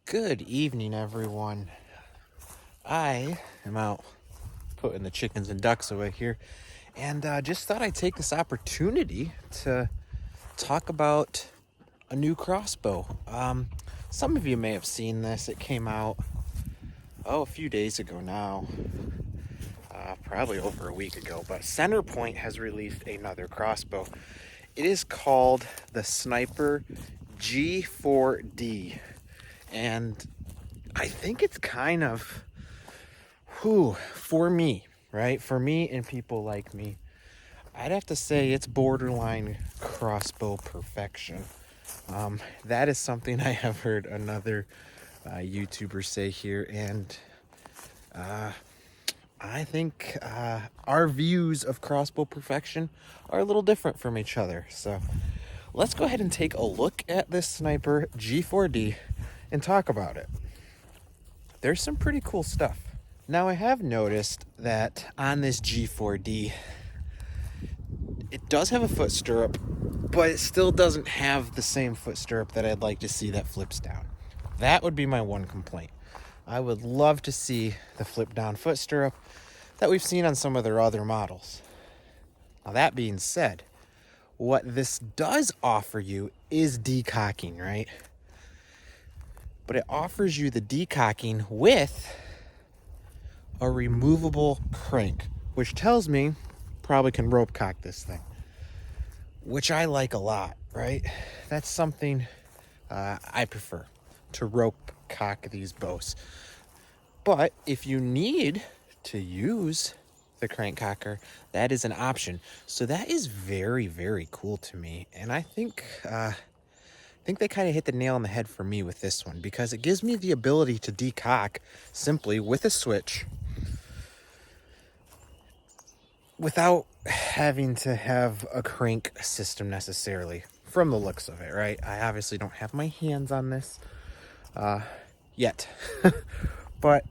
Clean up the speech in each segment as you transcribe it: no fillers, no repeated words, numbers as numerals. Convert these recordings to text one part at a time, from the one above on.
Good evening, everyone. I am out putting the chickens and ducks away here, and just thought I'd take this opportunity to talk about a new crossbow. Some of you may have seen this. It came out, a few days ago now, probably over a week ago, but Centerpoint has released another crossbow. It is called the Sniper G4D, and I think it's kind of, for me, right? For me and people like me, I'd have to say it's borderline crossbow perfection. That is something I have heard another YouTuber say here, and I think our views of crossbow perfection are a little different from each other. So let's go ahead and take a look at this Sniper G4D and talk about it. There's some pretty cool stuff. Now, I have noticed that on this G4D, it does have a foot stirrup, but it still doesn't have the same foot stirrup that I'd like to see that flips down. That would be my one complaint. I would love to see the flip down foot stirrup that we've seen on some of their other models. Now, that being said, what this does offer you is decocking, right? But it offers you the decocking with a removable crank, which tells me probably can rope cock this thing, which I like a lot, right? That's something I prefer, to rope cock these bows. But if you need to use the crank cocker, that is an option. So that is very, very cool to me, and I think they kind of hit the nail on the head for me with this one, because it gives me the ability to decock simply with a switch without having to have a crank system necessarily, from the looks of it, right? I obviously don't have my hands on this yet, but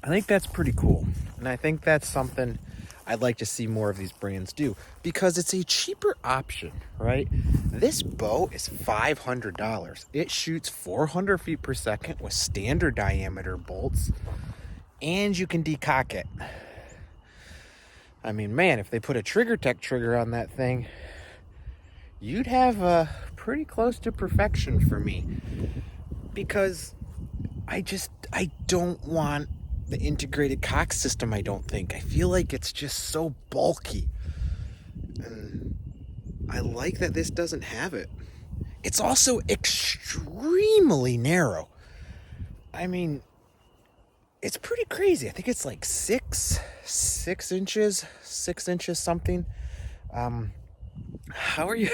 I think that's pretty cool. And I think that's something I'd like to see more of these brands do, because it's a cheaper option, right? This bow is $500. It shoots 400 feet per second with standard diameter bolts, and you can decock it. I mean, man, if they put a Trigger Tech trigger on that thing, you'd have pretty close to perfection for me, because I don't want the integrated cock system. I feel like it's just so bulky, and I like that this doesn't have it. It's also extremely narrow. I mean, it's pretty crazy. I think it's like six inches something. How are you?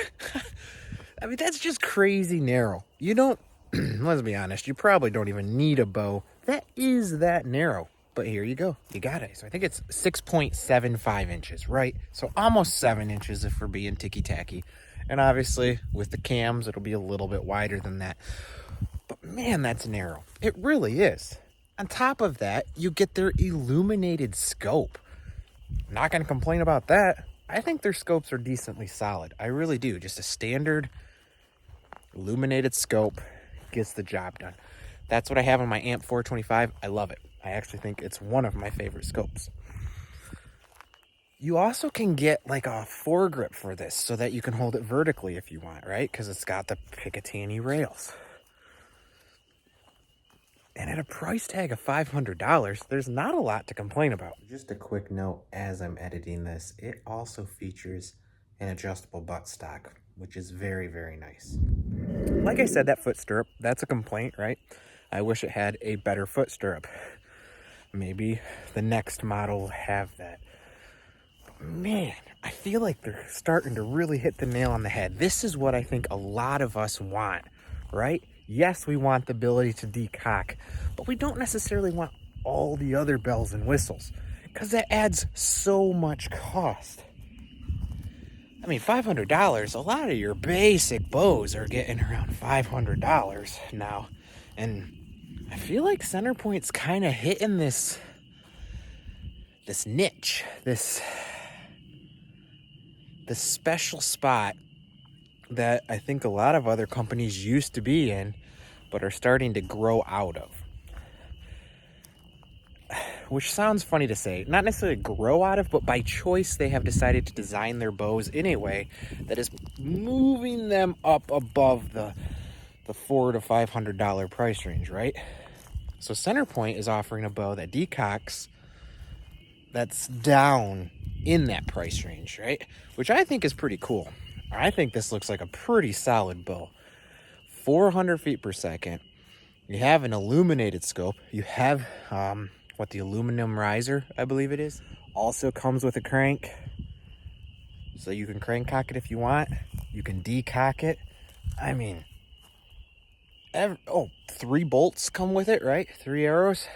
I mean, that's just crazy narrow. You don't, let's be honest, you probably don't even need a bow that is that narrow. But here you go. You got it. So I think it's 6.75 inches, right? So almost 7 inches if we're being ticky-tacky. And obviously, with the cams, it'll be a little bit wider than that. But man, that's narrow. It really is. On top of that, you get their illuminated scope. Not going to complain about that. I think their scopes are decently solid. I really do. Just a standard illuminated scope gets the job done. That's what I have on my AMP 425. I love it. I actually think it's one of my favorite scopes. You also can get like a foregrip for this, so that you can hold it vertically if you want, right? Because it's got the Picatinny rails. And at a price tag of $500, there's not a lot to complain about. Just a quick note as I'm editing this, it also features an adjustable buttstock, which is very, very nice. Like I said, that foot stirrup, that's a complaint, right? I wish it had a better foot stirrup. Maybe the next model will have that. But man, I feel like they're starting to really hit the nail on the head. This is what I think a lot of us want, right? Yes, we want the ability to decock, but we don't necessarily want all the other bells and whistles, because that adds so much cost. I mean, $500, a lot of your basic bows are getting around $500 now. And I feel like Centerpoint's kind of hitting this niche, this special spot that I think a lot of other companies used to be in, but are starting to grow out of. Which sounds funny to say, not necessarily grow out of, but by choice they have decided to design their bows in a way that is moving them up above the $400 to $500 price range, right? So Centerpoint is offering a bow that decocks that's down in that price range, right? Which I think is pretty cool. I think this looks like a pretty solid bow. 400 feet per second. You have an illuminated scope. You have the aluminum riser, I believe it is. Also comes with a crank. So you can crank cock it if you want. You can decock it. I mean, 3 bolts come with it, right? 3 arrows.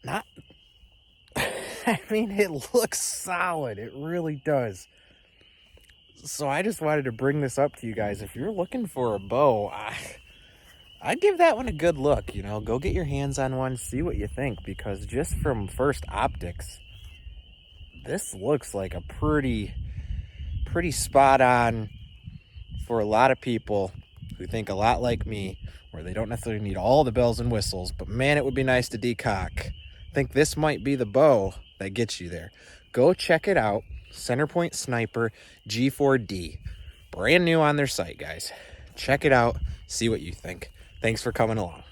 Not, I mean, it looks solid. It really does. So I just wanted to bring this up to you guys. If you're looking for a bow, I'd give that one a good look. You know, go get your hands on one, see what you think, because just from first optics, this looks like a pretty spot on for a lot of people who think a lot like me, where they don't necessarily need all the bells and whistles, but man, it would be nice to decock. I think this might be the bow that gets you there. Go check it out. Centerpoint Sniper G4D. Brand new on their site, guys. Check it out. See what you think. Thanks for coming along.